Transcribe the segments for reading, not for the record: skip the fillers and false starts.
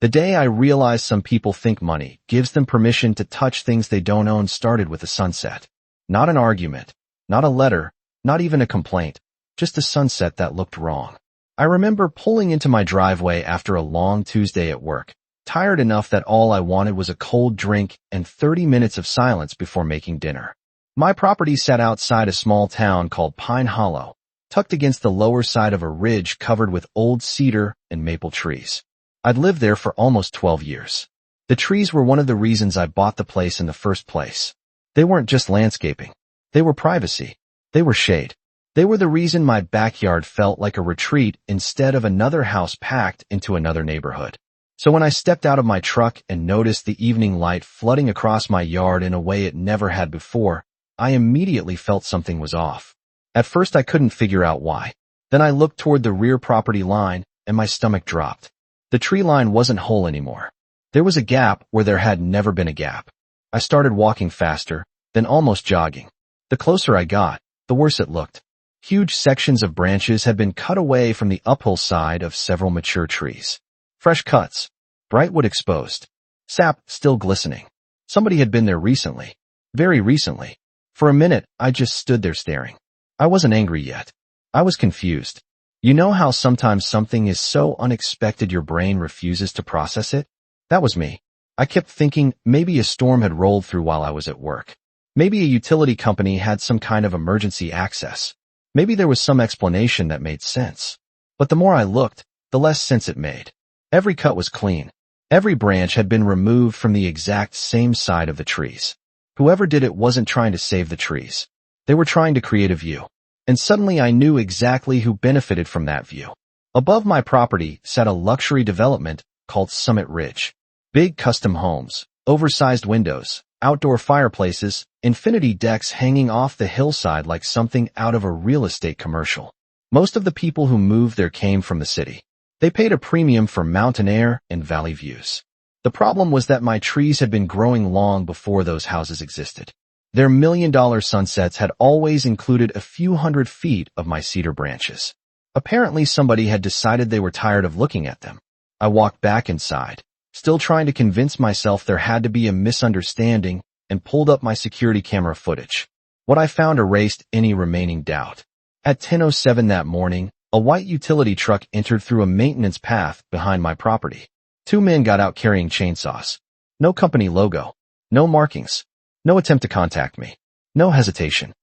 The day I realized some people think money gives them permission to touch things they don't own started with a sunset. Not an argument, not a letter, not even a complaint, just a sunset that looked wrong. I remember pulling into my driveway after a long Tuesday at work, tired enough that all I wanted was a cold drink and 30 minutes of silence before making dinner. My property sat outside a small town called Pine Hollow, tucked against the lower side of a ridge covered with old cedar and maple trees. I'd lived there for almost 12 years. The trees were one of the reasons I bought the place in the first place. They weren't just landscaping. They were privacy. They were shade. They were the reason my backyard felt like a retreat instead of another house packed into another neighborhood. So when I stepped out of my truck and noticed the evening light flooding across my yard in a way it never had before, I immediately felt something was off. At first I couldn't figure out why. Then I looked toward the rear property line and my stomach dropped. The tree line wasn't whole anymore. There was a gap where there had never been a gap. I started walking faster, then almost jogging. The closer I got, the worse it looked. Huge sections of branches had been cut away from the uphill side of several mature trees. Fresh cuts, bright wood exposed, sap still glistening. Somebody had been there recently, very recently. For a minute, I just stood there staring. I wasn't angry yet. I was confused. You know how sometimes something is so unexpected your brain refuses to process it? That was me. I kept thinking maybe a storm had rolled through while I was at work. Maybe a utility company had some kind of emergency access. Maybe there was some explanation that made sense. But the more I looked, the less sense it made. Every cut was clean. Every branch had been removed from the exact same side of the trees. Whoever did it wasn't trying to save the trees. They were trying to create a view. And suddenly I knew exactly who benefited from that view. Above my property sat a luxury development called Summit Ridge. Big custom homes, oversized windows, outdoor fireplaces, infinity decks hanging off the hillside like something out of a real estate commercial. Most of the people who moved there came from the city. They paid a premium for mountain air and valley views. The problem was that my trees had been growing long before those houses existed. Their million-dollar sunsets had always included a few hundred feet of my cedar branches. Apparently somebody had decided they were tired of looking at them. I walked back inside, still trying to convince myself there had to be a misunderstanding, and pulled up my security camera footage. What I found erased any remaining doubt. At 10:07 that morning, a white utility truck entered through a maintenance path behind my property. Two men got out carrying chainsaws. No company logo. No markings. No attempt to contact me. No hesitation.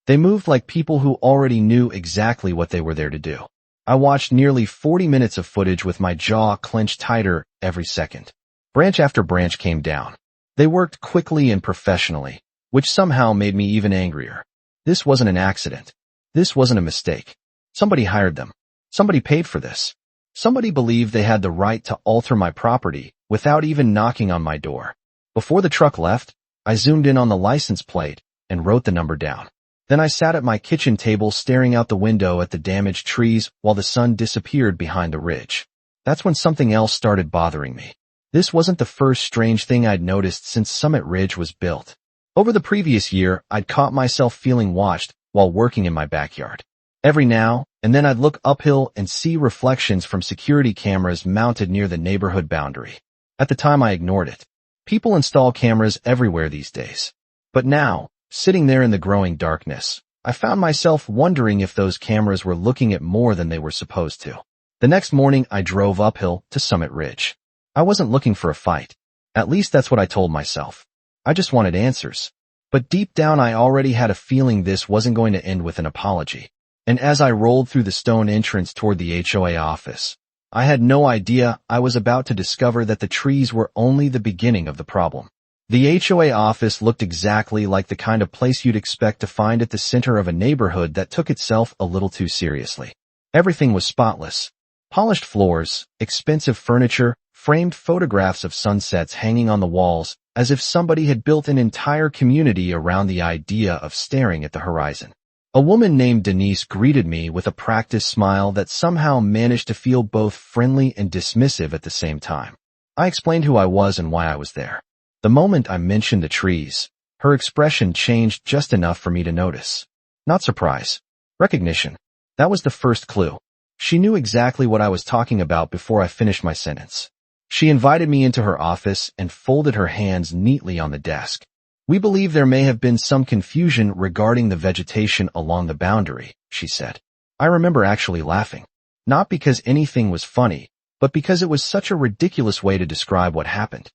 They moved like people who already knew exactly what they were there to do. I watched nearly 40 minutes of footage with my jaw clenched tighter every second. Branch after branch came down. They worked quickly and professionally, which somehow made me even angrier. This wasn't an accident. This wasn't a mistake. Somebody hired them. Somebody paid for this. Somebody believed they had the right to alter my property without even knocking on my door. Before the truck left, I zoomed in on the license plate and wrote the number down. Then I sat at my kitchen table staring out the window at the damaged trees while the sun disappeared behind the ridge. That's when something else started bothering me. This wasn't the first strange thing I'd noticed since Summit Ridge was built. Over the previous year, I'd caught myself feeling watched while working in my backyard. Every now and then I'd look uphill and see reflections from security cameras mounted near the neighborhood boundary. At the time I ignored it. People install cameras everywhere these days. But now, sitting there in the growing darkness, I found myself wondering if those cameras were looking at more than they were supposed to. The next morning I drove uphill to Summit Ridge. I wasn't looking for a fight. At least that's what I told myself. I just wanted answers. But deep down I already had a feeling this wasn't going to end with an apology. And as I rolled through the stone entrance toward the HOA office, I had no idea I was about to discover that the trees were only the beginning of the problem. The HOA office looked exactly like the kind of place you'd expect to find at the center of a neighborhood that took itself a little too seriously. Everything was spotless. Polished floors, expensive furniture, framed photographs of sunsets hanging on the walls, as if somebody had built an entire community around the idea of staring at the horizon. A woman named Denise greeted me with a practiced smile that somehow managed to feel both friendly and dismissive at the same time. I explained who I was and why I was there. The moment I mentioned the trees, her expression changed just enough for me to notice. Not surprise. Recognition. That was the first clue. She knew exactly what I was talking about before I finished my sentence. She invited me into her office and folded her hands neatly on the desk. "We believe there may have been some confusion regarding the vegetation along the boundary," she said. I remember actually laughing. Not because anything was funny, but because it was such a ridiculous way to describe what happened.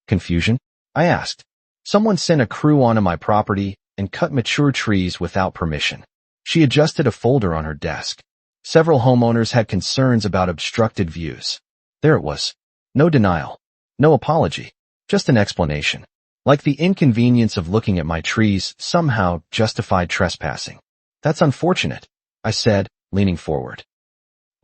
"Confusion?" I asked. "Someone sent a crew onto my property and cut mature trees without permission." She adjusted a folder on her desk. "Several homeowners had concerns about obstructed views." There it was. No denial. No apology. Just an explanation. Like the inconvenience of looking at my trees somehow justified trespassing. "That's unfortunate," I said, leaning forward.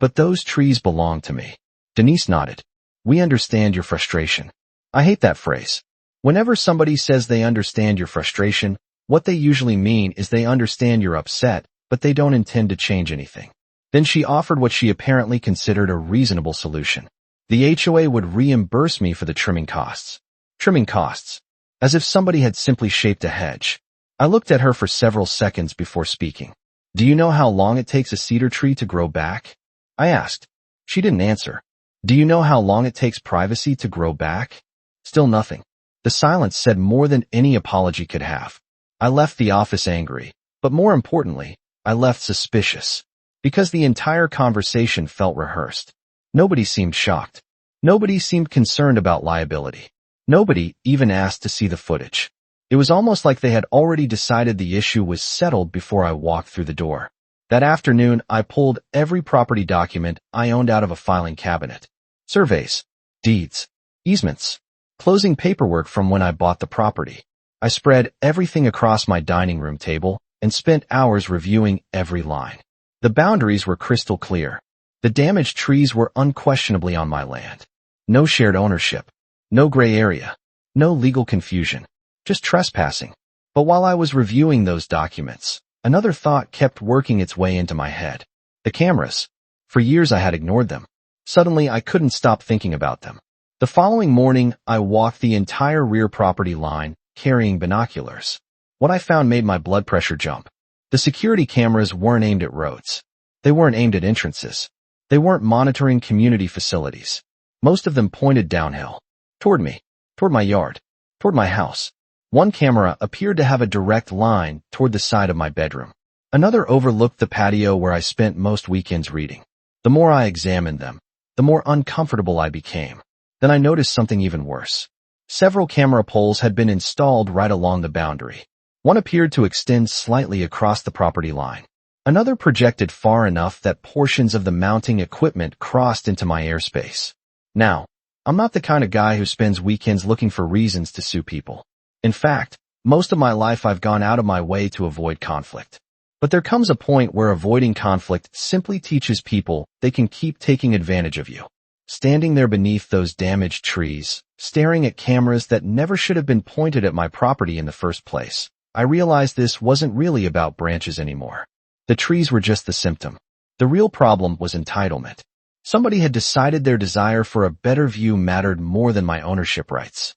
"But those trees belong to me." Denise nodded. "We understand your frustration." I hate that phrase. Whenever somebody says they understand your frustration, what they usually mean is they understand you're upset, but they don't intend to change anything. Then she offered what she apparently considered a reasonable solution. The HOA would reimburse me for the trimming costs. Trimming costs. As if somebody had simply shaped a hedge. I looked at her for several seconds before speaking. "Do you know how long it takes a cedar tree to grow back?" I asked. She didn't answer. "Do you know how long it takes privacy to grow back?" Still nothing. The silence said more than any apology could have. I left the office angry, but more importantly, I left suspicious. Because the entire conversation felt rehearsed. Nobody seemed shocked. Nobody seemed concerned about liability. Nobody even asked to see the footage. It was almost like they had already decided the issue was settled before I walked through the door. That afternoon, I pulled every property document I owned out of a filing cabinet. Surveys, deeds, easements, closing paperwork from when I bought the property. I spread everything across my dining room table and spent hours reviewing every line. The boundaries were crystal clear. The damaged trees were unquestionably on my land. No shared ownership. No gray area. No legal confusion. Just trespassing. But while I was reviewing those documents, another thought kept working its way into my head. The cameras. For years I had ignored them. Suddenly I couldn't stop thinking about them. The following morning, I walked the entire rear property line, carrying binoculars. What I found made my blood pressure jump. The security cameras weren't aimed at roads. They weren't aimed at entrances. They weren't monitoring community facilities. Most of them pointed downhill. Toward me. Toward my yard. Toward my house. One camera appeared to have a direct line toward the side of my bedroom. Another overlooked the patio where I spent most weekends reading. The more I examined them, the more uncomfortable I became. Then I noticed something even worse. Several camera poles had been installed right along the boundary. One appeared to extend slightly across the property line. Another projected far enough that portions of the mounting equipment crossed into my airspace. Now, I'm not the kind of guy who spends weekends looking for reasons to sue people. In fact, most of my life I've gone out of my way to avoid conflict. But there comes a point where avoiding conflict simply teaches people they can keep taking advantage of you. Standing there beneath those damaged trees, staring at cameras that never should have been pointed at my property in the first place, I realized this wasn't really about branches anymore. The trees were just the symptom. The real problem was entitlement. Somebody had decided their desire for a better view mattered more than my ownership rights.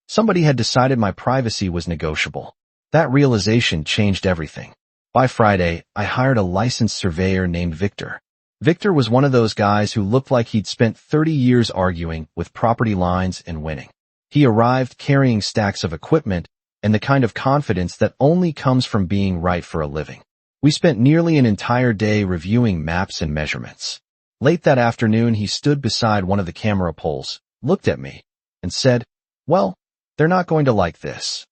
Somebody had decided my privacy was negotiable. That realization changed everything. By Friday, I hired a licensed surveyor named Victor. Victor was one of those guys who looked like he'd spent 30 years arguing with property lines and winning. He arrived carrying stacks of equipment and the kind of confidence that only comes from being right for a living. We spent nearly an entire day reviewing maps and measurements. Late that afternoon, he stood beside one of the camera poles, looked at me, and said, "Well, they're not going to like this."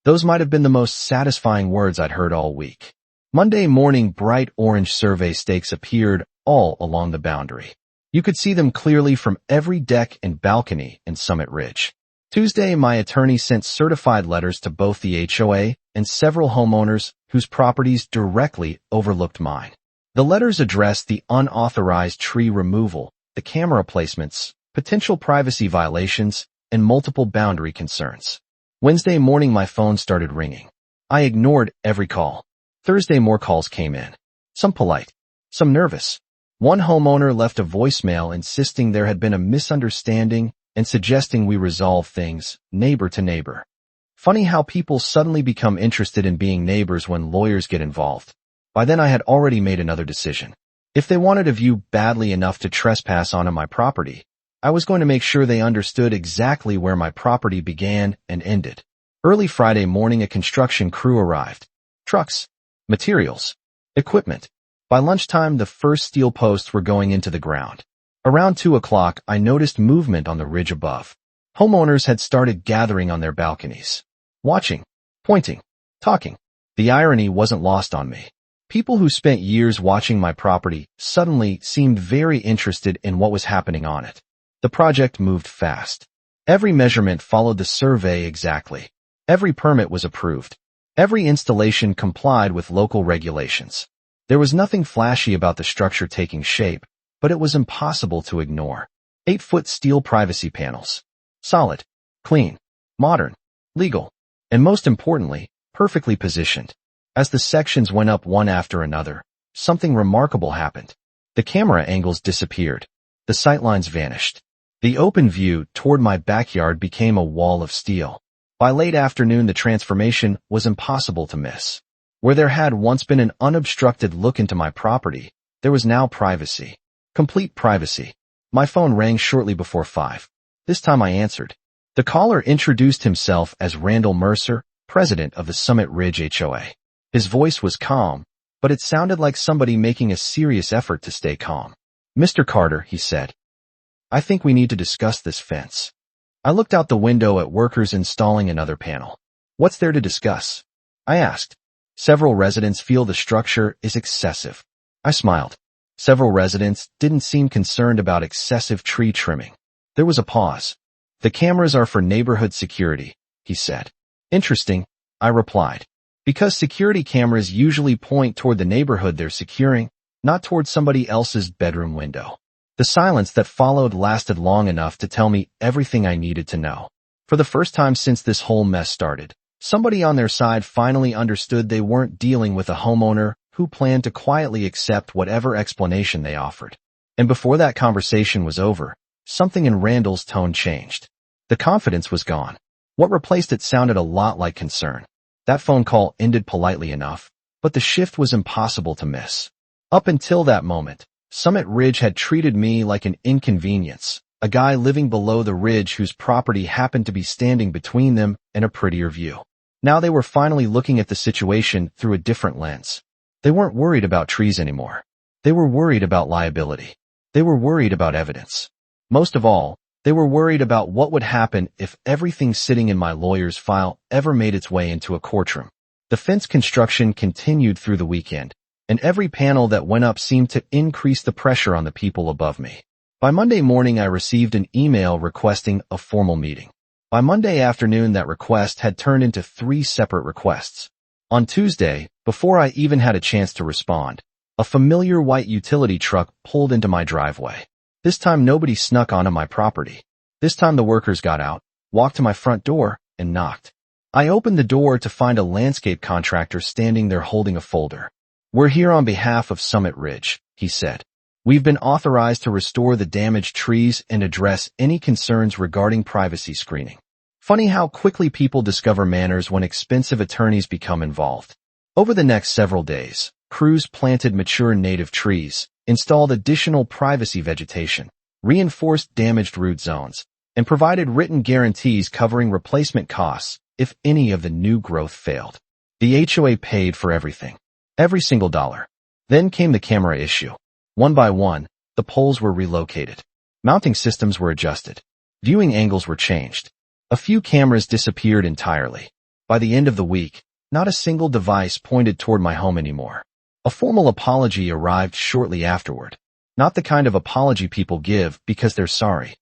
Those might have been the most satisfying words I'd heard all week. Monday morning, bright orange survey stakes appeared all along the boundary. You could see them clearly from every deck and balcony in Summit Ridge. Tuesday, my attorney sent certified letters to both the HOA and several homeowners whose properties directly overlooked mine. The letters addressed the unauthorized tree removal, the camera placements, potential privacy violations, and multiple boundary concerns. Wednesday morning, my phone started ringing. I ignored every call. Thursday, more calls came in. Some polite, some nervous. One homeowner left a voicemail insisting there had been a misunderstanding and suggesting we resolve things, neighbor to neighbor. Funny how people suddenly become interested in being neighbors when lawyers get involved. By then I had already made another decision. If they wanted a view badly enough to trespass onto my property, I was going to make sure they understood exactly where my property began and ended. Early Friday morning, a construction crew arrived. Trucks, materials, equipment. By lunchtime, the first steel posts were going into the ground. Around 2 o'clock, I noticed movement on the ridge above. Homeowners had started gathering on their balconies. Watching, pointing, talking. The irony wasn't lost on me. People who spent years watching my property suddenly seemed very interested in what was happening on it. The project moved fast. Every measurement followed the survey exactly. Every permit was approved. Every installation complied with local regulations. There was nothing flashy about the structure taking shape, but it was impossible to ignore. 8-foot steel privacy panels. Solid, clean, modern, legal, and most importantly, perfectly positioned. As the sections went up one after another, something remarkable happened. The camera angles disappeared. The sightlines vanished. The open view toward my backyard became a wall of steel. By late afternoon, the transformation was impossible to miss. Where there had once been an unobstructed look into my property, there was now privacy. Complete privacy. My phone rang shortly before 5. This time I answered. The caller introduced himself as Randall Mercer, president of the Summit Ridge HOA. His voice was calm, but it sounded like somebody making a serious effort to stay calm. "Mr. Carter," he said, "I think we need to discuss this fence." I looked out the window at workers installing another panel. "What's there to discuss?" I asked. "Several residents feel the structure is excessive." I smiled. Several residents didn't seem concerned about excessive tree trimming. There was a pause. "The cameras are for neighborhood security," he said. "Interesting," I replied. "Because security cameras usually point toward the neighborhood they're securing, not toward somebody else's bedroom window." The silence that followed lasted long enough to tell me everything I needed to know. For the first time since this whole mess started, somebody on their side finally understood they weren't dealing with a homeowner who planned to quietly accept whatever explanation they offered. And before that conversation was over, something in Randall's tone changed. The confidence was gone. What replaced it sounded a lot like concern. That phone call ended politely enough, but the shift was impossible to miss. Up until that moment, Summit Ridge had treated me like an inconvenience, a guy living below the ridge whose property happened to be standing between them and a prettier view. Now they were finally looking at the situation through a different lens. They weren't worried about trees anymore. They were worried about liability. They were worried about evidence. Most of all, they were worried about what would happen if everything sitting in my lawyer's file ever made its way into a courtroom. The fence construction continued through the weekend, and every panel that went up seemed to increase the pressure on the people above me. By Monday morning, I received an email requesting a formal meeting. By Monday afternoon, that request had turned into 3 separate requests. On Tuesday, before I even had a chance to respond, a familiar white utility truck pulled into my driveway. This time nobody snuck onto my property. This time the workers got out, walked to my front door, and knocked. I opened the door to find a landscape contractor standing there holding a folder. "We're here on behalf of Summit Ridge," he said. "We've been authorized to restore the damaged trees and address any concerns regarding privacy screening." Funny how quickly people discover manners when expensive attorneys become involved. Over the next several days, crews planted mature native trees, installed additional privacy vegetation, reinforced damaged root zones, and provided written guarantees covering replacement costs if any of the new growth failed. The HOA paid for everything. Every single dollar. Then came the camera issue. One by one, the poles were relocated. Mounting systems were adjusted. Viewing angles were changed. A few cameras disappeared entirely. By the end of the week, not a single device pointed toward my home anymore. A formal apology arrived shortly afterward. Not the kind of apology people give because they're sorry.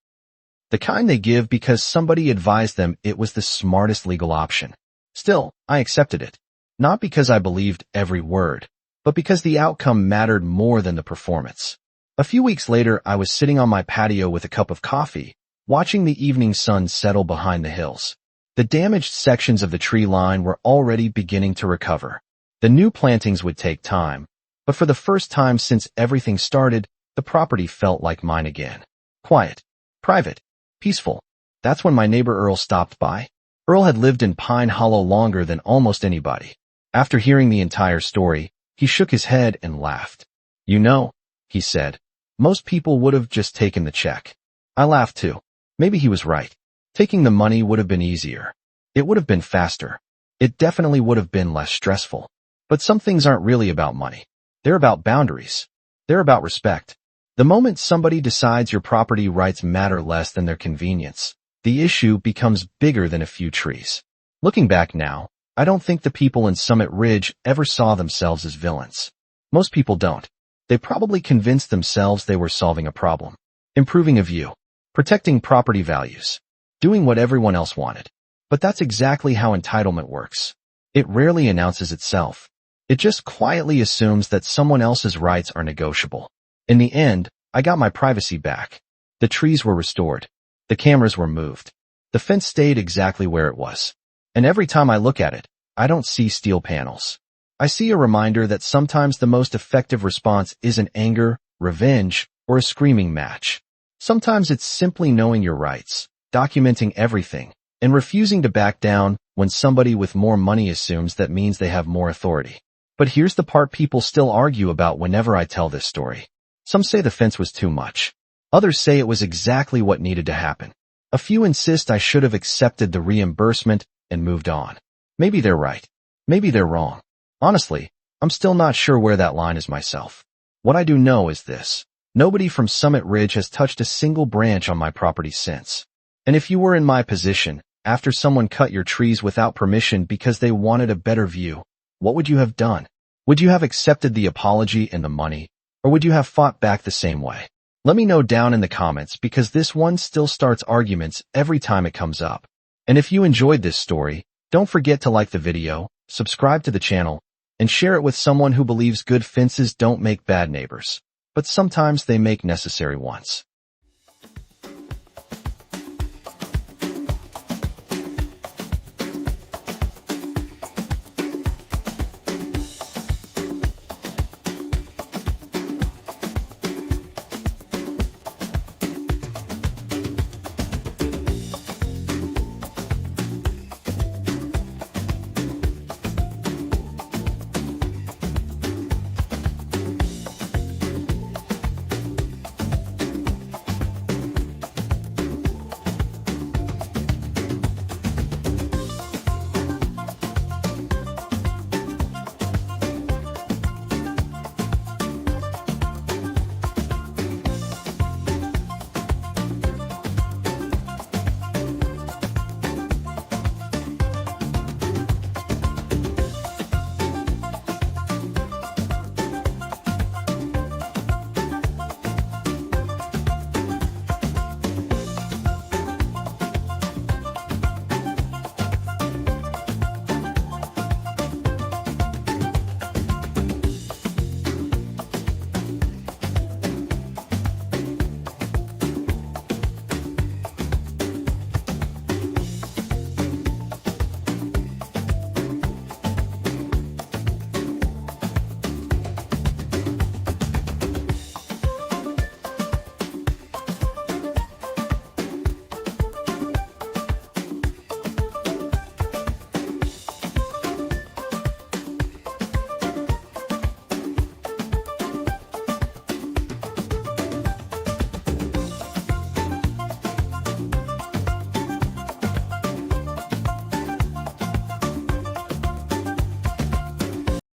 The kind they give because somebody advised them it was the smartest legal option. Still, I accepted it. Not because I believed every word, but because the outcome mattered more than the performance. A few weeks later, I was sitting on my patio with a cup of coffee, watching the evening sun settle behind the hills. The damaged sections of the tree line were already beginning to recover. The new plantings would take time, but for the first time since everything started, the property felt like mine again. Quiet, private, peaceful. That's when my neighbor Earl stopped by. Earl had lived in Pine Hollow longer than almost anybody. After hearing the entire story, he shook his head and laughed. "You know," he said, "most people would have just taken the check." I laughed too. Maybe he was right. Taking the money would have been easier. It would have been faster. It definitely would have been less stressful. But some things aren't really about money. They're about boundaries. They're about respect. The moment somebody decides your property rights matter less than their convenience, the issue becomes bigger than a few trees. Looking back now, I don't think the people in Summit Ridge ever saw themselves as villains. Most people don't. They probably convinced themselves they were solving a problem, improving a view, protecting property values, doing what everyone else wanted. But that's exactly how entitlement works. It rarely announces itself. It just quietly assumes that someone else's rights are negotiable. In the end, I got my privacy back. The trees were restored. The cameras were moved. The fence stayed exactly where it was. And every time I look at it, I don't see steel panels. I see a reminder that sometimes the most effective response isn't anger, revenge, or a screaming match. Sometimes it's simply knowing your rights, documenting everything, and refusing to back down when somebody with more money assumes that means they have more authority. But here's the part people still argue about whenever I tell this story. Some say the fence was too much. Others say it was exactly what needed to happen. A few insist I should have accepted the reimbursement and moved on. Maybe they're right. Maybe they're wrong. Honestly, I'm still not sure where that line is myself. What I do know is this. Nobody from Summit Ridge has touched a single branch on my property since. And if you were in my position, after someone cut your trees without permission because they wanted a better view, what would you have done? Would you have accepted the apology and the money? Or would you have fought back the same way? Let me know down in the comments because this one still starts arguments every time it comes up. And if you enjoyed this story, don't forget to like the video, subscribe to the channel, and share it with someone who believes good fences don't make bad neighbors, but sometimes they make necessary ones.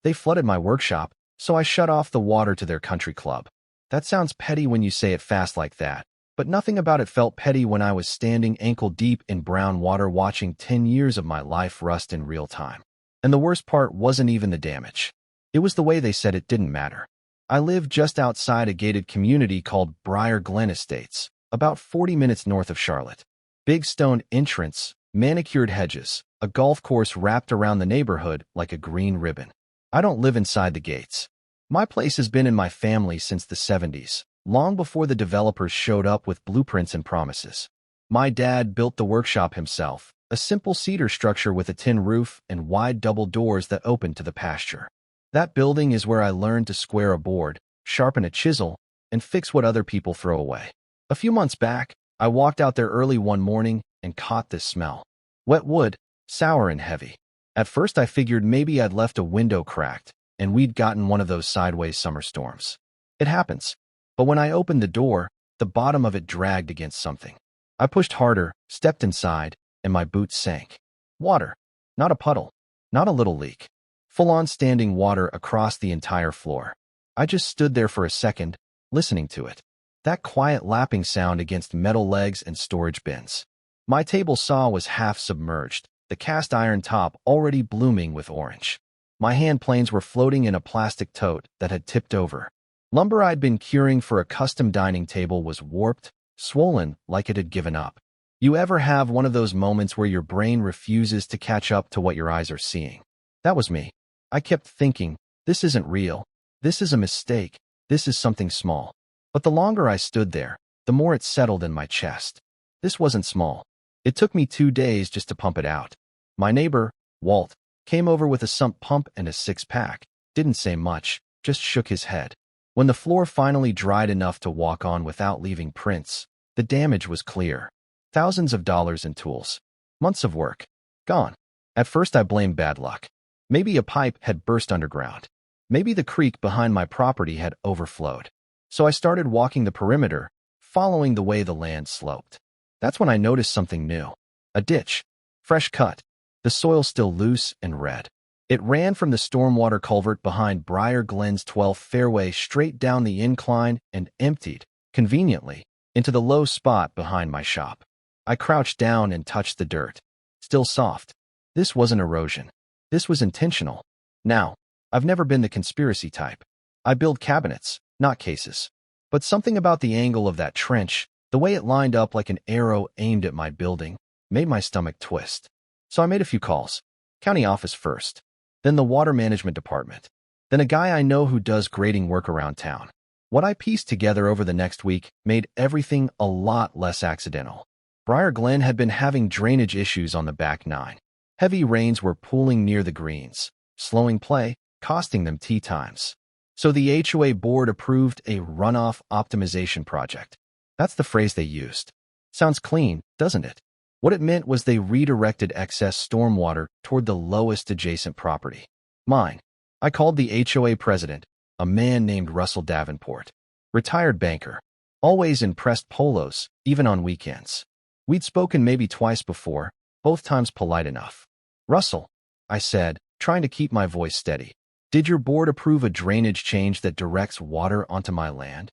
They flooded my workshop, so I shut off the water to their country club. That sounds petty when you say it fast like that, but nothing about it felt petty when I was standing ankle-deep in brown water watching 10 years of my life rust in real time. And the worst part wasn't even the damage. It was the way they said it didn't matter. I live just outside a gated community called Briar Glen Estates, about 40 minutes north of Charlotte. Big stone entrance, manicured hedges, a golf course wrapped around the neighborhood like a green ribbon. I don't live inside the gates. My place has been in my family since the 70s, long before the developers showed up with blueprints and promises. My dad built the workshop himself, a simple cedar structure with a tin roof and wide double doors that opened to the pasture. That building is where I learned to square a board, sharpen a chisel, and fix what other people throw away. A few months back, I walked out there early one morning and caught this smell. Wet wood, sour and heavy. At first I figured maybe I'd left a window cracked, and we'd gotten one of those sideways summer storms. It happens. But when I opened the door, the bottom of it dragged against something. I pushed harder, stepped inside, and my boots sank. Water. Not a puddle. Not a little leak. Full-on standing water across the entire floor. I just stood there for a second, listening to it. That quiet lapping sound against metal legs and storage bins. My table saw was half submerged, the cast iron top already blooming with orange. My hand planes were floating in a plastic tote that had tipped over. Lumber I'd been curing for a custom dining table was warped, swollen like it had given up. You ever have one of those moments where your brain refuses to catch up to what your eyes are seeing? That was me. I kept thinking, this isn't real. This is a mistake. This is something small. But the longer I stood there, the more it settled in my chest. This wasn't small. It took me 2 days just to pump it out. My neighbor, Walt, came over with a sump pump and a 6-pack, didn't say much, just shook his head. When the floor finally dried enough to walk on without leaving prints, the damage was clear. Thousands of dollars in tools. Months of work. Gone. At first I blamed bad luck. Maybe a pipe had burst underground. Maybe the creek behind my property had overflowed. So I started walking the perimeter, following the way the land sloped. That's when I noticed something new. A ditch. Fresh cut. The soil still loose and red. It ran from the stormwater culvert behind Briar Glen's 12th fairway straight down the incline and emptied, conveniently, into the low spot behind my shop. I crouched down and touched the dirt. Still soft. This wasn't erosion. This was intentional. Now, I've never been the conspiracy type. I build cabinets, not cases. But something about the angle of that trench, the way it lined up like an arrow aimed at my building, made my stomach twist. So I made a few calls. County office first. Then the water management department. Then a guy I know who does grading work around town. What I pieced together over the next week made everything a lot less accidental. Briar Glen had been having drainage issues on the back nine. Heavy rains were pooling near the greens, slowing play, costing them tee times. So the HOA board approved a runoff optimization project. That's the phrase they used. Sounds clean, doesn't it? What it meant was they redirected excess stormwater toward the lowest adjacent property. Mine. I called the HOA president, a man named Russell Davenport. Retired banker. Always in pressed polos, even on weekends. We'd spoken maybe twice before, both times polite enough. Russell, I said, trying to keep my voice steady. Did your board approve a drainage change that directs water onto my land?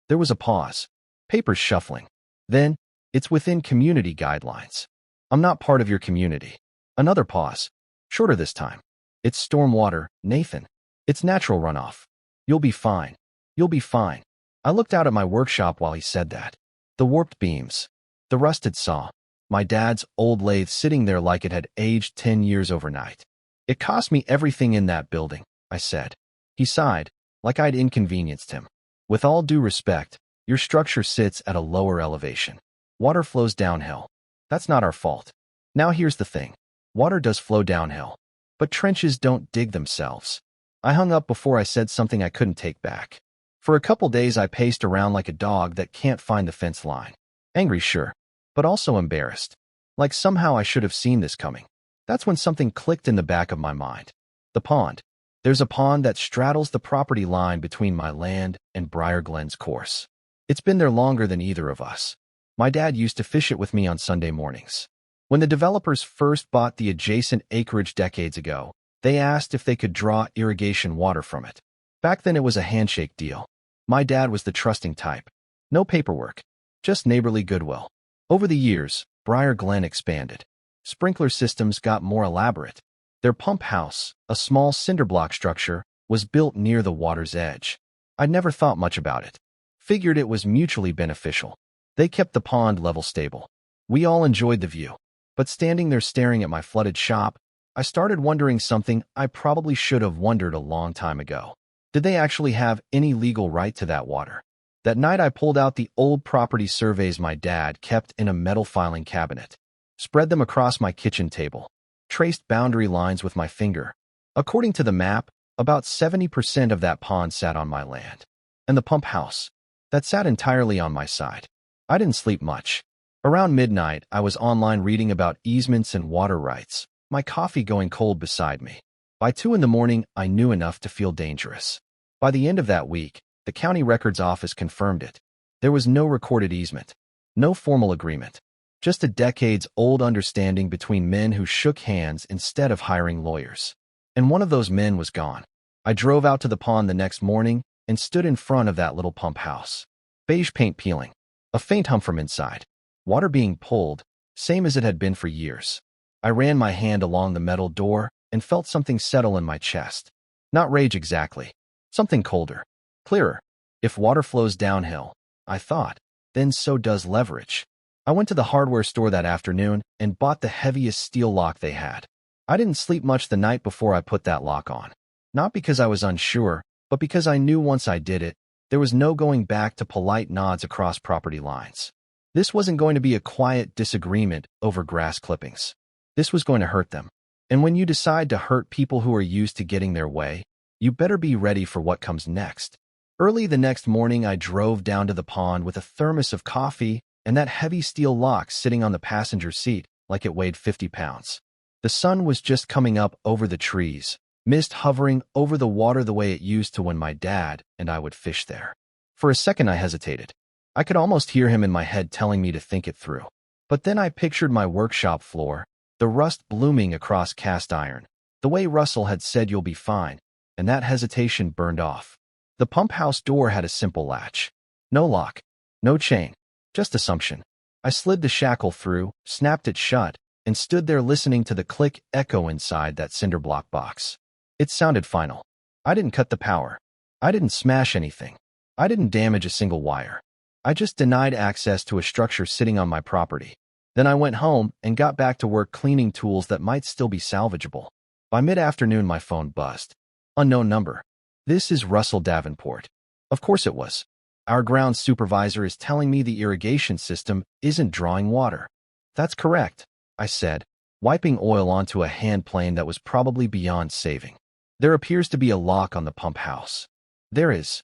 There was a pause. Papers shuffling. Then, it's within community guidelines. I'm not part of your community. Another pause. Shorter this time. It's stormwater, Nathan. It's natural runoff. You'll be fine. You'll be fine. I looked out at my workshop while he said that. The warped beams. The rusted saw. My dad's old lathe sitting there like it had aged 10 years overnight. It cost me everything in that building, I said. He sighed, like I'd inconvenienced him. With all due respect, your structure sits at a lower elevation. Water flows downhill. That's not our fault. Now here's the thing. Water does flow downhill. But trenches don't dig themselves. I hung up before I said something I couldn't take back. For a couple days I paced around like a dog that can't find the fence line. Angry, sure, but also embarrassed. Like somehow I should have seen this coming. That's when something clicked in the back of my mind. The pond. There's a pond that straddles the property line between my land and Briar Glen's course. It's been there longer than either of us. My dad used to fish it with me on Sunday mornings. When the developers first bought the adjacent acreage decades ago, they asked if they could draw irrigation water from it. Back then it was a handshake deal. My dad was the trusting type. No paperwork, just neighborly goodwill. Over the years, Briar Glen expanded. Sprinkler systems got more elaborate. Their pump house, a small cinderblock structure, was built near the water's edge. I'd never thought much about it. Figured it was mutually beneficial. They kept the pond level stable. We all enjoyed the view. But standing there staring at my flooded shop, I started wondering something I probably should have wondered a long time ago. Did they actually have any legal right to that water? That night I pulled out the old property surveys my dad kept in a metal filing cabinet, spread them across my kitchen table, traced boundary lines with my finger. According to the map, about 70% of that pond sat on my land. And the pump house, that sat entirely on my side. I didn't sleep much. Around midnight, I was online reading about easements and water rights, my coffee going cold beside me. By 2 in the morning, I knew enough to feel dangerous. By the end of that week, the county records office confirmed it. There was no recorded easement, no formal agreement, just a decades-old understanding between men who shook hands instead of hiring lawyers. And one of those men was gone. I drove out to the pond the next morning and stood in front of that little pump house. Beige paint peeling, a faint hum from inside, water being pulled, same as it had been for years. I ran my hand along the metal door and felt something settle in my chest. Not rage exactly, something colder, clearer. If water flows downhill, I thought, then so does leverage. I went to the hardware store that afternoon and bought the heaviest steel lock they had. I didn't sleep much the night before I put that lock on. Not because I was unsure, but because I knew once I did it, there was no going back to polite nods across property lines. This wasn't going to be a quiet disagreement over grass clippings. This was going to hurt them. And when you decide to hurt people who are used to getting their way, you better be ready for what comes next. Early the next morning, I drove down to the pond with a thermos of coffee and that heavy steel lock sitting on the passenger seat like it weighed 50 pounds. The sun was just coming up over the trees, mist hovering over the water the way it used to when my dad and I would fish there. For a second, I hesitated. I could almost hear him in my head telling me to think it through. But then I pictured my workshop floor, the rust blooming across cast iron, the way Russell had said you'll be fine, and that hesitation burned off. The pump house door had a simple latch. No lock, no chain, just assumption. I slid the shackle through, snapped it shut, and stood there listening to the click echo inside that cinder block box. It sounded final. I didn't cut the power. I didn't smash anything. I didn't damage a single wire. I just denied access to a structure sitting on my property. Then I went home and got back to work cleaning tools that might still be salvageable. By mid-afternoon, my phone buzzed. Unknown number. This is Russell Davenport. Of course it was. Our ground supervisor is telling me the irrigation system isn't drawing water. That's correct, I said, wiping oil onto a hand plane that was probably beyond saving. There appears to be a lock on the pump house. There is.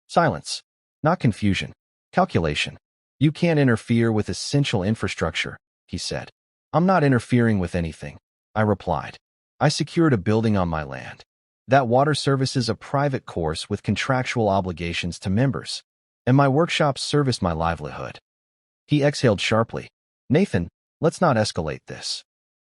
Silence. Not confusion. Calculation. You can't interfere with essential infrastructure, he said. I'm not interfering with anything, I replied. I secured a building on my land. That water service is a private course with contractual obligations to members, and my workshops service my livelihood. He exhaled sharply. Nathan, let's not escalate this.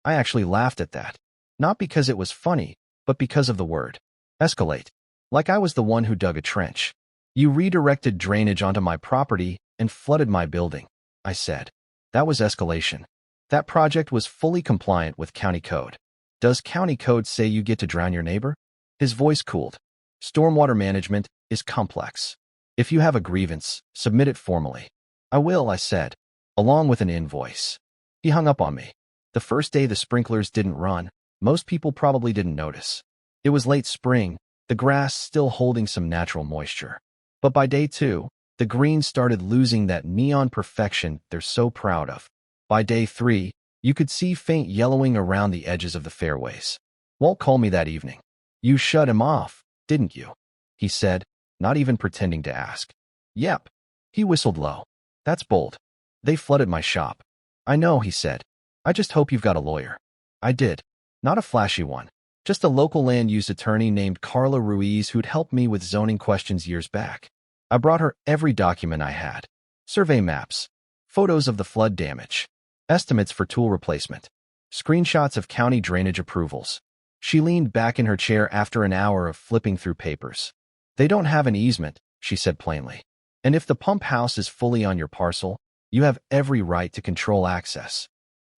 I actually laughed at that, not because it was funny, but because of the word. Escalate. Like I was the one who dug a trench. You redirected drainage onto my property and flooded my building, I said. That was escalation. That project was fully compliant with county code. Does county code say you get to drown your neighbor? His voice cooled. Stormwater management is complex. If you have a grievance, submit it formally. I will, I said, along with an invoice. He hung up on me. The first day the sprinklers didn't run, most people probably didn't notice. It was late spring, the grass still holding some natural moisture. But by day 2, the greens started losing that neon perfection they're so proud of. By day 3, you could see faint yellowing around the edges of the fairways. Walt called me that evening. You shut him off, didn't you? He said, not even pretending to ask. Yep. He whistled low. That's bold. They flooded my shop. I know, he said. I just hope you've got a lawyer. I did. Not a flashy one. Just a local land use attorney named Carla Ruiz who'd helped me with zoning questions years back. I brought her every document I had. Survey maps, photos of the flood damage, estimates for tool replacement, screenshots of county drainage approvals. She leaned back in her chair after an hour of flipping through papers. They don't have an easement, she said plainly. And if the pump house is fully on your parcel, you have every right to control access.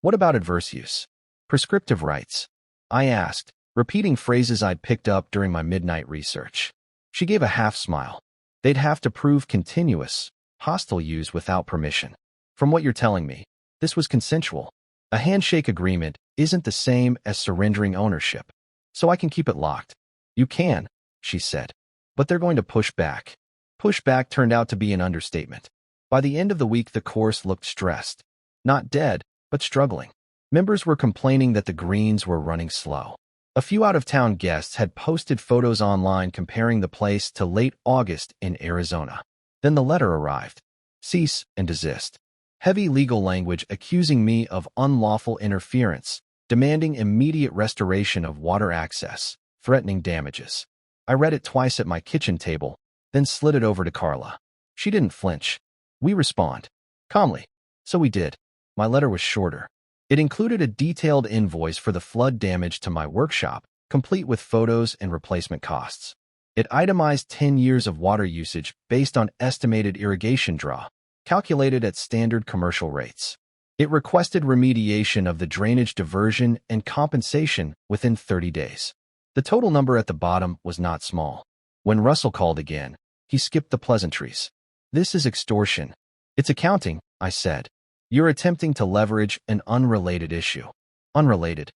What about adverse use? Prescriptive rights? I asked, repeating phrases I'd picked up during my midnight research. She gave a half smile. They'd have to prove continuous, hostile use without permission. From what you're telling me, this was consensual. A handshake agreement isn't the same as surrendering ownership. So I can keep it locked. You can, she said. But they're going to push back. Push back turned out to be an understatement. By the end of the week, the course looked stressed. Not dead, but struggling. Members were complaining that the greens were running slow. A few out-of-town guests had posted photos online comparing the place to late August in Arizona. Then the letter arrived. Cease and desist. Heavy legal language accusing me of unlawful interference, demanding immediate restoration of water access, threatening damages. I read it twice at my kitchen table, then slid it over to Carla. She didn't flinch. We respond. Calmly. So we did. My letter was shorter. It included a detailed invoice for the flood damage to my workshop, complete with photos and replacement costs. It itemized 10 years of water usage based on estimated irrigation draw, calculated at standard commercial rates. It requested remediation of the drainage diversion and compensation within 30 days. The total number at the bottom was not small. When Russell called again, he skipped the pleasantries. This is extortion. It's accounting, I said. You're attempting to leverage an unrelated issue. Unrelated?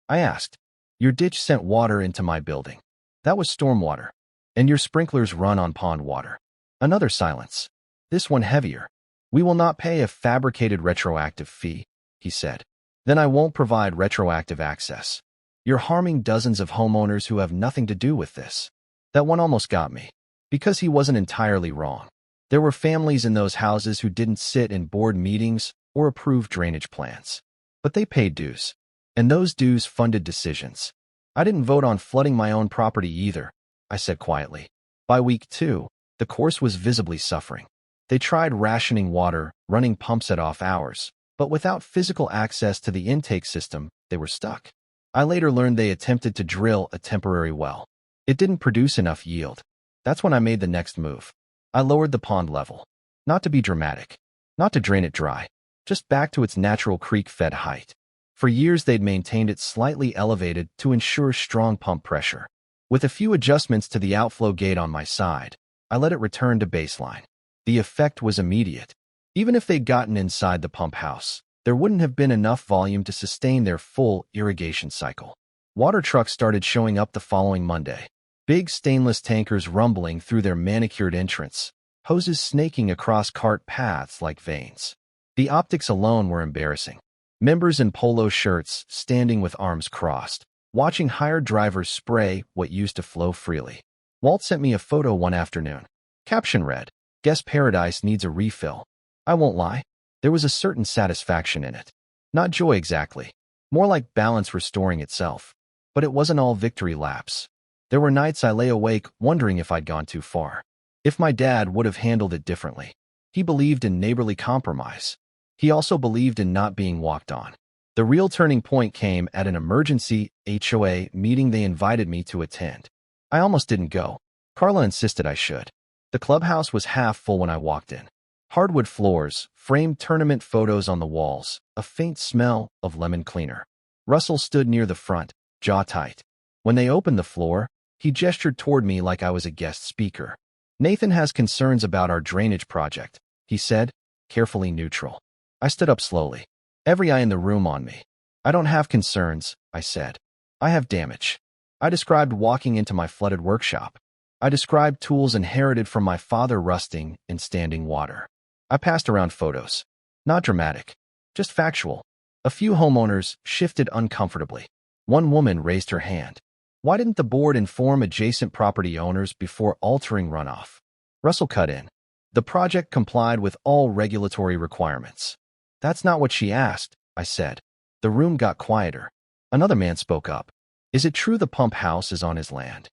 I asked. Your ditch sent water into my building. That was stormwater. And your sprinklers run on pond water. Another silence. This one heavier. We will not pay a fabricated retroactive fee, he said. Then I won't provide retroactive access. You're harming dozens of homeowners who have nothing to do with this. That one almost got me. Because he wasn't entirely wrong. There were families in those houses who didn't sit in board meetings or approve drainage plans. But they paid dues. And those dues funded decisions. I didn't vote on flooding my own property either, I said quietly. By week 2, the course was visibly suffering. They tried rationing water, running pumps at off hours, but without physical access to the intake system, they were stuck. I later learned they attempted to drill a temporary well. It didn't produce enough yield. That's when I made the next move. I lowered the pond level. Not to be dramatic. Not to drain it dry. Just back to its natural creek-fed height. For years they'd maintained it slightly elevated to ensure strong pump pressure. With a few adjustments to the outflow gate on my side, I let it return to baseline. The effect was immediate. Even if they'd gotten inside the pump house, there wouldn't have been enough volume to sustain their full irrigation cycle. Water trucks started showing up the following Monday. Big stainless tankers rumbling through their manicured entrance, hoses snaking across cart paths like veins. The optics alone were embarrassing. Members in polo shirts standing with arms crossed, watching hired drivers spray what used to flow freely. Walt sent me a photo one afternoon. Caption read, "Guess Paradise needs a refill." I won't lie, there was a certain satisfaction in it. Not joy exactly, more like balance restoring itself. But it wasn't all victory laps. There were nights I lay awake wondering if I'd gone too far. If my dad would have handled it differently. He believed in neighborly compromise. He also believed in not being walked on. The real turning point came at an emergency HOA meeting they invited me to attend. I almost didn't go. Carla insisted I should. The clubhouse was half full when I walked in. Hardwood floors, framed tournament photos on the walls, a faint smell of lemon cleaner. Russell stood near the front, jaw tight. When they opened the floor, he gestured toward me like I was a guest speaker. "Nathan has concerns about our drainage project," he said, carefully neutral. I stood up slowly, every eye in the room on me. "I don't have concerns," I said. "I have damage." I described walking into my flooded workshop. I described tools inherited from my father rusting in standing water. I passed around photos. Not dramatic, just factual. A few homeowners shifted uncomfortably. One woman raised her hand. Why didn't the board inform adjacent property owners before altering runoff? Russell cut in. The project complied with all regulatory requirements. That's not what she asked, I said. The room got quieter. Another man spoke up. Is it true the pump house is on his land?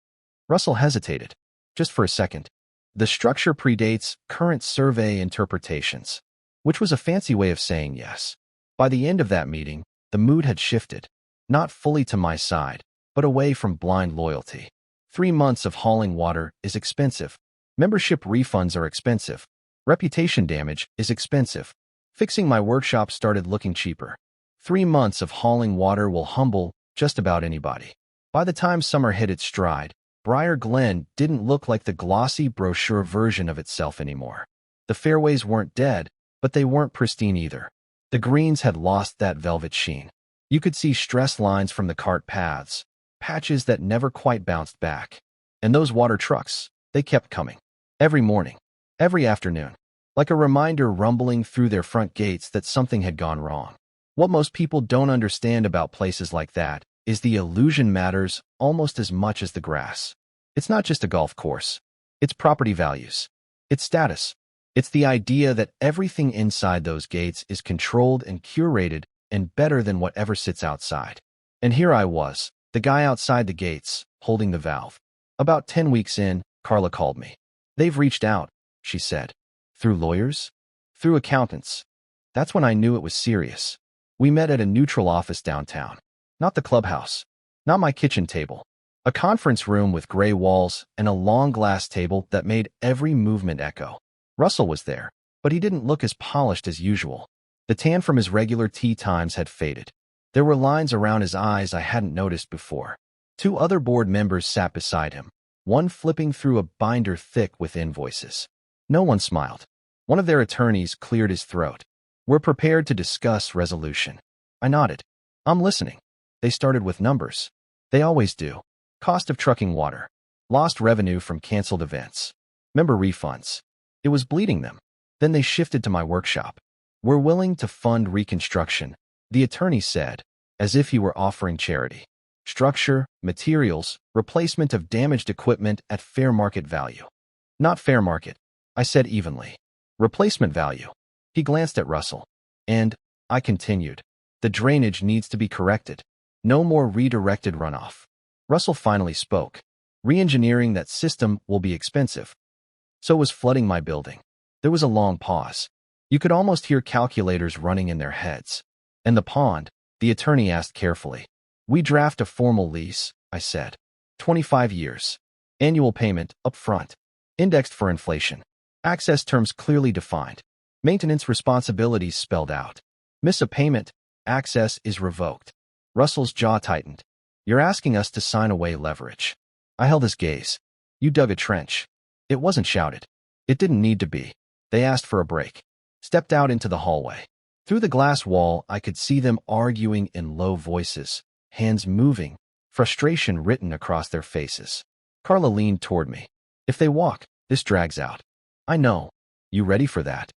Russell hesitated. Just for a second. The structure predates current survey interpretations, which was a fancy way of saying yes. By the end of that meeting, the mood had shifted. Not fully to my side, but away from blind loyalty. 3 months of hauling water is expensive. Membership refunds are expensive. Reputation damage is expensive. Fixing my workshop started looking cheaper. 3 months of hauling water will humble just about anybody. By the time summer hit its stride, Briar Glen didn't look like the glossy brochure version of itself anymore. The fairways weren't dead, but they weren't pristine either. The greens had lost that velvet sheen. You could see stress lines from the cart paths, patches that never quite bounced back. And those water trucks, they kept coming. Every morning, every afternoon, like a reminder rumbling through their front gates that something had gone wrong. What most people don't understand about places like that is the illusion matters almost as much as the grass. It's not just a golf course. It's property values. It's status. It's the idea that everything inside those gates is controlled and curated and better than whatever sits outside. And here I was, the guy outside the gates, holding the valve. About 10 weeks in, Carla called me. "They've reached out," she said. "Through lawyers?" Through accountants. That's when I knew it was serious. We met at a neutral office downtown. Not the clubhouse. Not my kitchen table. A conference room with gray walls and a long glass table that made every movement echo. Russell was there, but he didn't look as polished as usual. The tan from his regular tea times had faded. There were lines around his eyes I hadn't noticed before. Two other board members sat beside him, one flipping through a binder thick with invoices. No one smiled. One of their attorneys cleared his throat. "We're prepared to discuss resolution." I nodded. "I'm listening." They started with numbers. They always do. Cost of trucking water. Lost revenue from canceled events. Member refunds. It was bleeding them. Then they shifted to my workshop. "We're willing to fund reconstruction," the attorney said, as if he were offering charity. "Structure, materials, replacement of damaged equipment at fair market value." "Not fair market," I said evenly. "Replacement value." He glanced at Russell. "And," I continued, "the drainage needs to be corrected. No more redirected runoff." Russell finally spoke. "Re-engineering that system will be expensive." So was flooding my building. There was a long pause. You could almost hear calculators running in their heads. "And the pond?" the attorney asked carefully. "We draft a formal lease," I said. 25 years. Annual payment, up front. Indexed for inflation. Access terms clearly defined. Maintenance responsibilities spelled out. Miss a payment, access is revoked. Russell's jaw tightened. "You're asking us to sign away leverage." I held his gaze. "You dug a trench." It wasn't shouted. It didn't need to be. They asked for a break. Stepped out into the hallway. Through the glass wall, I could see them arguing in low voices, hands moving, frustration written across their faces. Carla leaned toward me. "If they walk, this drags out." "I know. You ready for that?"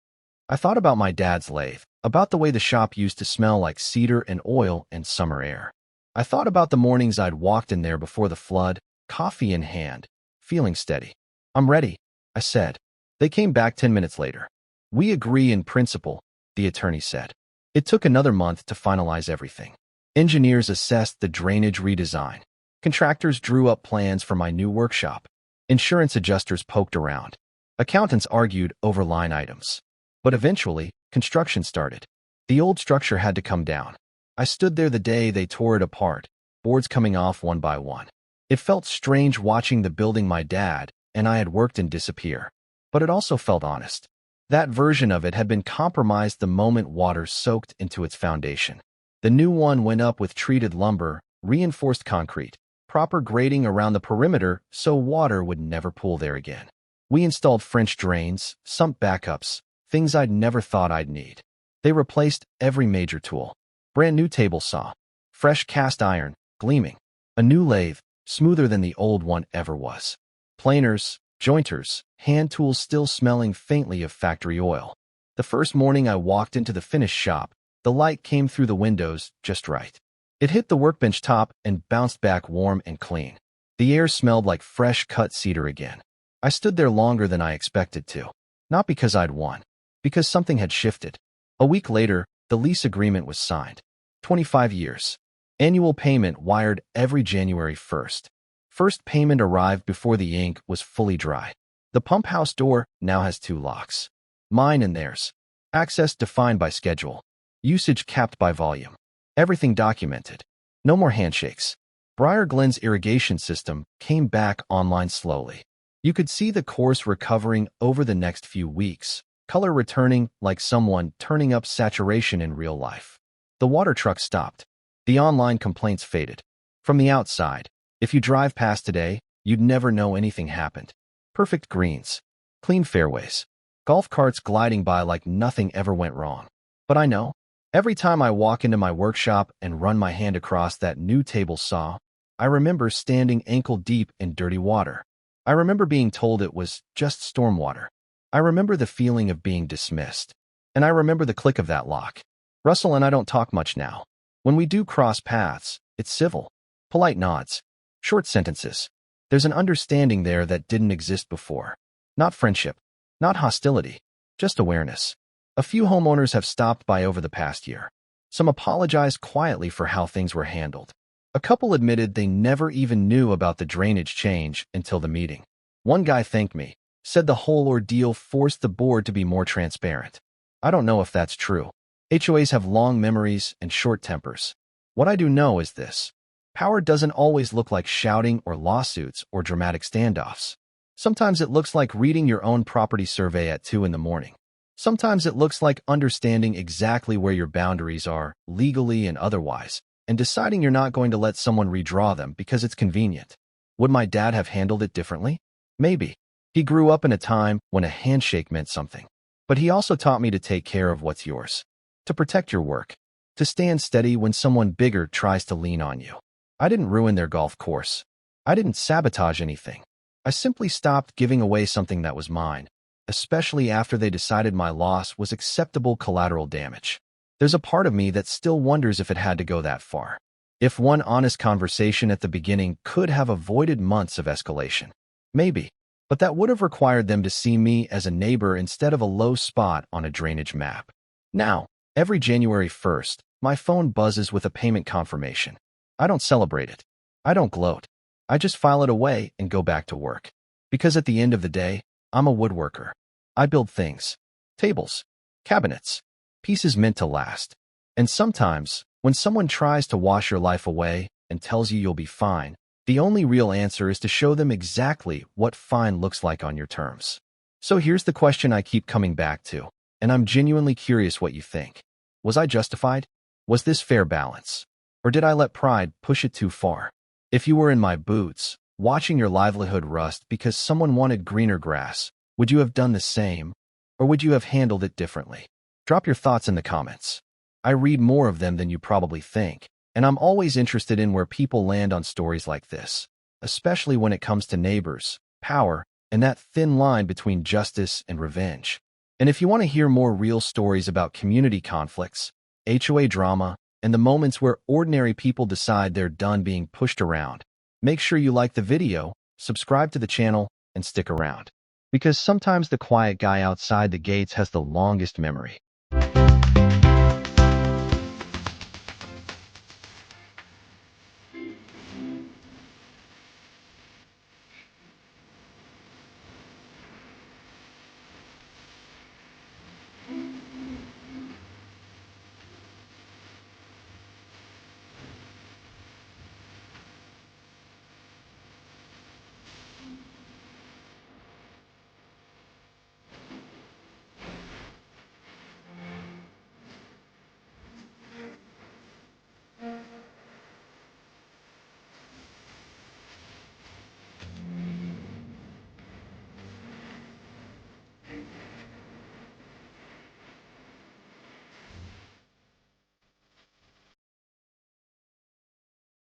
I thought about my dad's lathe, about the way the shop used to smell like cedar and oil and summer air. I thought about the mornings I'd walked in there before the flood, coffee in hand, feeling steady. "I'm ready," I said. They came back 10 minutes later. "We agree in principle," the attorney said. It took another month to finalize everything. Engineers assessed the drainage redesign. Contractors drew up plans for my new workshop. Insurance adjusters poked around. Accountants argued over line items. But eventually, construction started. The old structure had to come down. I stood there the day they tore it apart, boards coming off one by one. It felt strange watching the building my dad and I had worked in disappear. But it also felt honest. That version of it had been compromised the moment water soaked into its foundation. The new one went up with treated lumber, reinforced concrete, proper grading around the perimeter so water would never pool there again. We installed French drains, sump backups, things I'd never thought I'd need. They replaced every major tool. Brand new table saw, fresh cast iron, gleaming. A new lathe, smoother than the old one ever was. Planers, jointers, hand tools still smelling faintly of factory oil. The first morning I walked into the finished shop, the light came through the windows just right. It hit the workbench top and bounced back warm and clean. The air smelled like fresh cut cedar again. I stood there longer than I expected to. Not because I'd won, because something had shifted. A week later, the lease agreement was signed. 25 years. Annual payment wired every January 1st. First payment arrived before the ink was fully dry. The pump house door now has 2 locks. Mine and theirs. Access defined by schedule. Usage capped by volume. Everything documented. No more handshakes. Briar Glen's irrigation system came back online slowly. You could see the course recovering over the next few weeks, color returning like someone turning up saturation in real life. The water truck stopped. The online complaints faded. From the outside, if you drive past today, you'd never know anything happened. Perfect greens. Clean fairways. Golf carts gliding by like nothing ever went wrong. But I know. Every time I walk into my workshop and run my hand across that new table saw, I remember standing ankle deep in dirty water. I remember being told it was just storm water. I remember the feeling of being dismissed. And I remember the click of that lock. Russell and I don't talk much now. When we do cross paths, it's civil. Polite nods. Short sentences. There's an understanding there that didn't exist before. Not friendship. Not hostility. Just awareness. A few homeowners have stopped by over the past year. Some apologized quietly for how things were handled. A couple admitted they never even knew about the drainage change until the meeting. One guy thanked me, said the whole ordeal forced the board to be more transparent. I don't know if that's true. HOAs have long memories and short tempers. What I do know is this. Power doesn't always look like shouting or lawsuits or dramatic standoffs. Sometimes it looks like reading your own property survey at 2 in the morning. Sometimes it looks like understanding exactly where your boundaries are, legally and otherwise, and deciding you're not going to let someone redraw them because it's convenient. Would my dad have handled it differently? Maybe. He grew up in a time when a handshake meant something. But he also taught me to take care of what's yours, to protect your work, to stand steady when someone bigger tries to lean on you. I didn't ruin their golf course. I didn't sabotage anything. I simply stopped giving away something that was mine, especially after they decided my loss was acceptable collateral damage. There's a part of me that still wonders if it had to go that far. If one honest conversation at the beginning could have avoided months of escalation. Maybe. But that would have required them to see me as a neighbor instead of a low spot on a drainage map. Now, every January 1st, my phone buzzes with a payment confirmation. I don't celebrate it. I don't gloat. I just file it away and go back to work. Because at the end of the day, I'm a woodworker. I build things. Tables. Cabinets. Pieces meant to last. And sometimes, when someone tries to wash your life away and tells you you'll be fine, the only real answer is to show them exactly what fine looks like on your terms. So here's the question I keep coming back to, and I'm genuinely curious what you think. Was I justified? Was this fair balance? Or did I let pride push it too far? If you were in my boots, watching your livelihood rust because someone wanted greener grass, would you have done the same, or would you have handled it differently? Drop your thoughts in the comments. I read more of them than you probably think, and I'm always interested in where people land on stories like this, especially when it comes to neighbors, power, and that thin line between justice and revenge. And if you want to hear more real stories about community conflicts, HOA drama, and the moments where ordinary people decide they're done being pushed around, make sure you like the video, subscribe to the channel, and stick around. Because sometimes the quiet guy outside the gates has the longest memory.